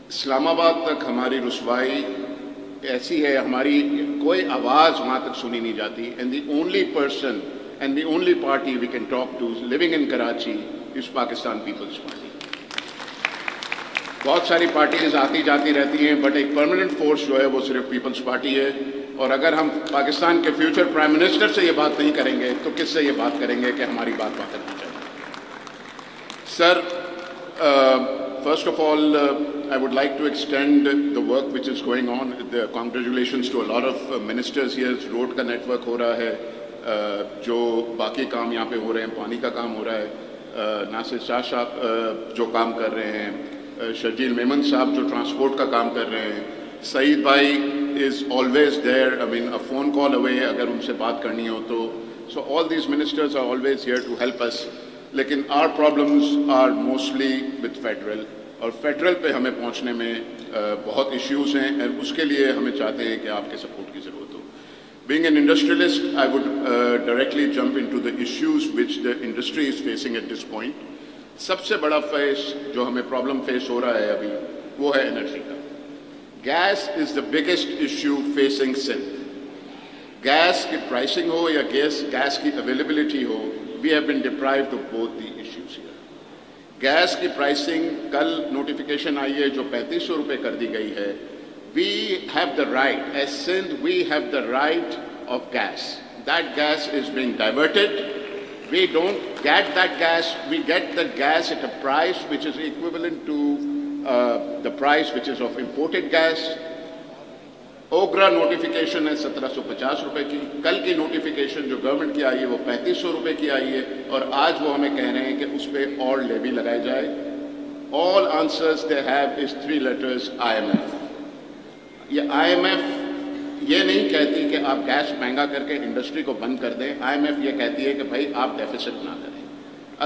इस्लामाबाद तक हमारी रुसवाई ऐसी है, हमारी कोई आवाज़ वहाँ तक सुनी नहीं जाती। And the only person and the only party we can talk to living in Karachi is Pakistan Peoples Party. बहुत सारी पार्टीज आती जाती रहती हैं, बट एक परमानेंट फोर्स जो है वो सिर्फ पीपल्स पार्टी है। और अगर हम पाकिस्तान के फ्यूचर प्राइम मिनिस्टर से ये बात नहीं करेंगे तो किससे ये बात करेंगे कि हमारी बात वहाँ तक पहुँचे। Sir, first of all, I would like to extend the work which is going on. The congratulations to a lot of ministers here. Road का नेटवर्क हो रहा है, जो बाकी काम यहाँ पे हो रहे हैं, पानी का काम हो रहा है, नासिर शाह साहब जो काम कर रहे हैं, शर्जील मेमन साहब जो ट्रांसपोर्ट का काम कर रहे हैं, सईद भाई is always there, I mean a phone call away अगर उनसे बात करनी हो तो। So all these ministers are always here to help us. लेकिन our problems are mostly with federal, और फेडरल पे हमें पहुंचने में बहुत इश्यूज़ हैं, और उसके लिए हमें चाहते हैं कि आपके सपोर्ट की ज़रूरत हो। Being an industrialist, I would directly jump into the issues which the industry is facing at this point. सबसे बड़ा फेस जो हमें प्रॉब्लम फेस हो रहा है अभी, वो है एनर्जी का। Gas is the biggest issue facing Sindh. Gas की प्राइसिंग हो या गैस की अवेलेबिलिटी हो, we have been deprived of both the issues here. Gas की प्राइसिंग, कल नोटिफिकेशन आई है जो 3500 रुपये कर दी गई है। We have the right, as Sindh, we have the right of gas. That gas is being diverted. We don't get that gas. We get the gas at a price which is equivalent to the price which is of imported gas. OGRA notification है 1750 रुपये की। कल की notification जो government की आई है वो 3500 रुपये की आई है, और आज वो हमें कह रहे हैं कि उस पर और लेवी लगाई जाए। All answers they have is 3 letters IMF। ये IMF ये नहीं कहती कि आप गैस महंगा करके इंडस्ट्री को बंद कर दें। IMF ये कहती है कि भाई आप डेफिसिट ना करें।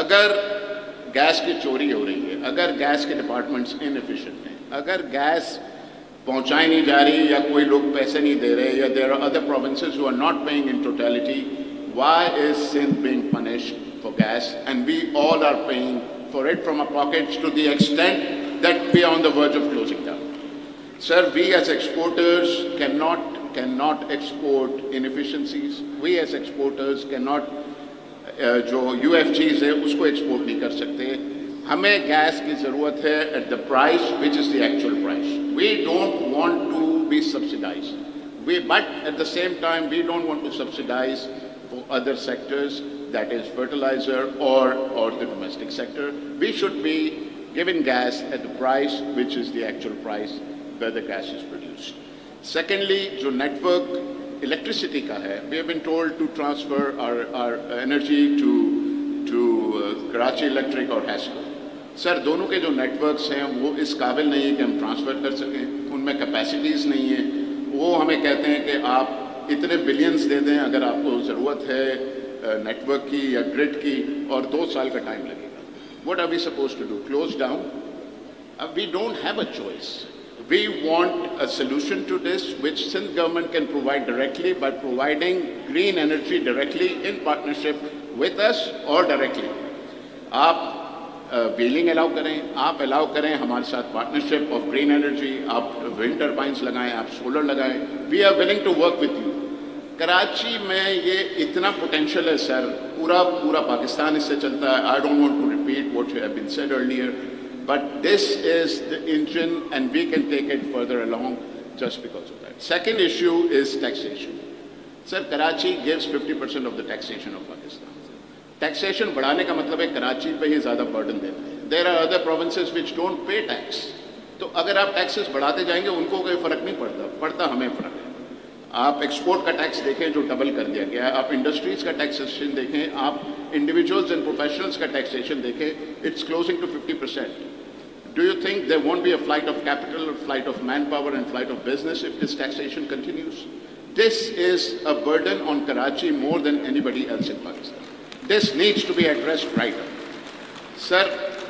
अगर गैस की चोरी हो रही है, अगर गैस के डिपार्टमेंट्स इनएफिशिएंट हैं, अगर गैस पहुंचाई नहीं जा रही, या कोई लोग पैसे नहीं दे रहे, या there are other provinces who are not paying in totality, why is Sindh being punished for gas and we all are paying for it from our pockets to the extent that we are on the verge of closing down. Sir, we as exporters cannot export inefficiencies. We as exporters cannot जो UFGs है उसको export नहीं कर सकते। हमें gas की ज़रूरत है at the price which is the actual price. We don't want to be subsidised, but at the same time we don't want to subsidise for other sectors, that is fertiliser और the domestic sector. We should be given gas at the price which is the actual price where the gas is produced. Secondly, जो network electricity का है, we have been told to transfer our energy to Karachi electric और HESCO. Sir, दोनों के जो networks हैं वो इस काबिल नहीं है कि हम ट्रांसफ़र कर सकें, उनमें कैपेसिटीज़ नहीं है। वो हमें कहते हैं कि आप इतने बिलियंस दे दें अगर आपको ज़रूरत है नेटवर्क की या ग्रिड की, और 2 साल का टाइम लगेगा। What are we suppose to do? Close down? We don't have a choice. We want a solution to this which Sindh government can provide directly by providing green energy directly in partnership with us or directly. आप wheeling allow करें, आप allow करें हमारे साथ partnership of green energy, आप wind turbines लगाएं, आप solar लगाएं। We are willing to work with you. Karachi में ये इतना पोटेंशियल है सर, पूरा पाकिस्तान इससे चलता है। I don't want to repeat what have been said earlier, but this is the engine and we can take it further along just because of that. Second issue is taxation. Sir, Karachi gives 50% of the taxation of Pakistan. Taxation बढ़ाने का मतलब है कराची पे ही ज़्यादा burden देना है। There are other provinces which don't pay tax. तो अगर आप taxes बढ़ाते जाएंगे उनको कोई फ़र्क नहीं पड़ता हमें फ़र्क है। आप एक्सपोर्ट का टैक्स देखें जो डबल कर दिया गया है, आप इंडस्ट्रीज़ का टैक्सेशन देखें, आप इंडिविजुअल्स एंड प्रोफेशनल्स का टैक्सेशन देखें, it's closing to 50%. Do you think there won't be a flight of capital, a flight of manpower and flight of business if this taxation continues? This is a burden on Karachi more than anybody else in Pakistan. This needs to be addressed right away. Sir,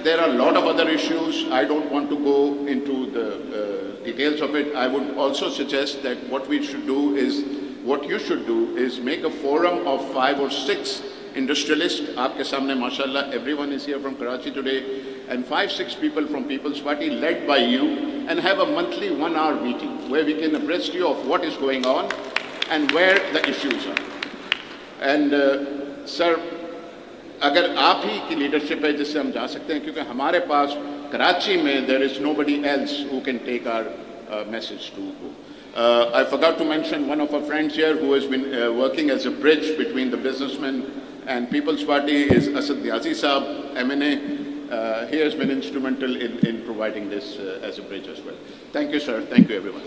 there are a lot of other issues. I don't want to go into the details of it. I would also suggest that what you should do is make a forum of 5 or 6 industrialists. आपके सामने माशाल्लाह everyone is here from Karachi today, and 5-6 people from People's Party led by you and have a monthly 1-hour meeting where we can abreast you of what is going on and where the issues are. And sir, अगर आप ही की leadership है जिससे हम जा सकते हैं, क्योंकि हमारे पास कराची में there is nobody else who can take our message to. I forgot to mention one of our friends here who has been working as a bridge between the businessmen and People's Party is Asad Diazi Saab, MNA. He has been instrumental in providing this as a bridge as well. Thank you, sir. Thank you, everyone.